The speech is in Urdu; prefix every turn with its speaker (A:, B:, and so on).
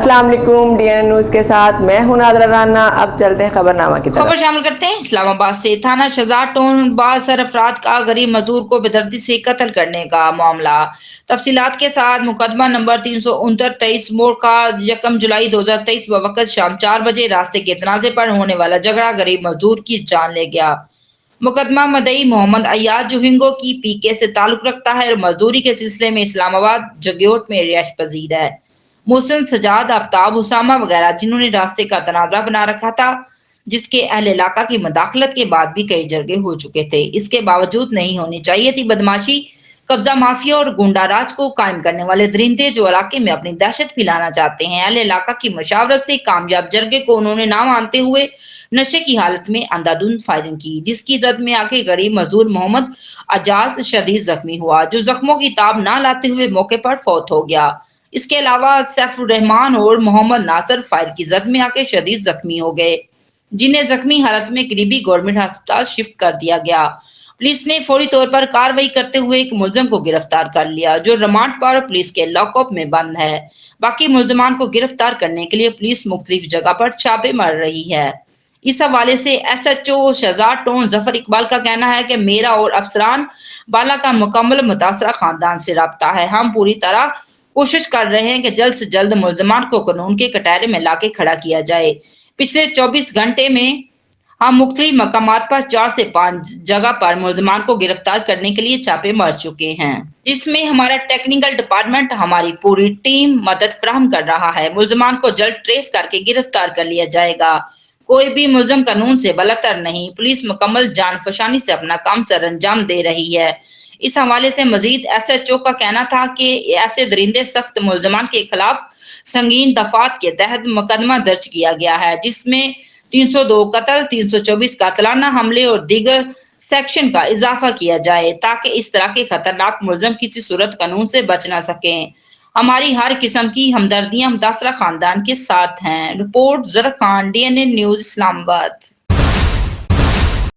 A: السلام علیکم ڈی این نیوز کے ساتھ میں ہوں نادرہ رانا. اب چلتے ہیں خبرنامہ کی طرف.
B: خبر شامل کرتے ہیں اسلام آباد سے. تھانہ شہزاد ٹون بااثر افراد کا غریب مزدور کو بے دردی سے قتل کرنے کا معاملہ. تفصیلات کے ساتھ مقدمہ نمبر 369 موڑ کا 1 جولائی 2023 بوقت شام 4 بجے راستے کے تنازع پر ہونے والا جھگڑا غریب مزدور کی جان لے گیا. مقدمہ مدعی محمد ایاز جو ہنگو کی پی کے سے تعلق رکھتا ہے اور مزدوری کے سلسلے میں اسلام آباد جگیوٹ میں رہائش پذیر ہے. محسن، سجاد، آفتاب، اسامہ وغیرہ جنہوں نے راستے کا تنازع بنا رکھا تھا، جس کے اہل علاقہ کی مداخلت کے بعد بھی کئی جرگے ہو چکے تھے. اس کے باوجود نہیں ہونی چاہیے تھی بدماشی. قبضہ مافیا اور گنڈا راج کو قائم کرنے والے درندے جو علاقے میں اپنی دہشت پھیلانا چاہتے ہیں. اہل علاقہ کی مشاورت سے کامیاب جرگے کو انہوں نے نہ مانتے ہوئے نشے کی حالت میں اندھادھند فائرنگ کی، جس کی زد میں آ کے غریب مزدور محمد اعجاز شدید زخمی ہوا، جو زخموں کی تاب نہ لاتے ہوئے موقع پر فوت ہو گیا. اس کے علاوہ سیف الرحمان اور محمد ناصر فائر کی زد میں آ کے شدید زخمی ہو گئے، جنہیں زخمی حالت میں قریبی گورنمنٹ ہسپتال شفٹ کر دیا گیا. پولیس نے فوری طور پر کارروائی کرتے ہوئے ایک ملزم کو گرفتار کر لیا، جو ریمانڈ پر پولیس کے لاک اپ میں بند ہے. باقی ملزمان کو گرفتار کرنے کے لیے پولیس مختلف جگہ پر چھاپے مار رہی ہے. اس حوالے سے S H O Shahzad Town Zafar Iqbal کا کہنا ہے کہ میرا اور افسران بالا کا مکمل متاثرہ خاندان سے رابطہ ہے. ہم پوری طرح کوشش کر رہے ہیں کہ جلد سے جلد ملزمان کو قانون کے کٹہرے میں لا کے کھڑا کیا جائے. پچھلے 24 گھنٹے میں ہم مختلف مقامات پر 4 سے 5 جگہ پر ملزمان کو گرفتار کرنے کے لیے چھاپے مار چکے ہیں، جس میں ہمارا ٹیکنیکل ڈپارٹمنٹ ہماری پوری ٹیم مدد فراہم کر رہا ہے. ملزمان کو جلد ٹریس کر کے گرفتار کر لیا جائے گا. کوئی بھی ملزم قانون سے بلتر نہیں. پولیس مکمل جان فشانی سے اپنا کام سر انجام دے رہی ہے. اس حوالے سے مزید ایس ایچ او کا کہنا تھا کہ ایسے درندے سخت ملزمان کے خلاف سنگین دفعات کے تحت مقدمہ درج کیا گیا ہے، جس میں 302 قتل، 324 قاتلانہ حملے اور دیگر سیکشن کا اضافہ کیا جائے، تاکہ اس طرح کے خطرناک ملزم کسی صورت قانون سے بچ نہ سکیں. ہماری ہر قسم کی ہمدردیاں متاثرہ خاندان کے ساتھ ہیں. Report Zafar Khan, D N a news, اسلام آباد.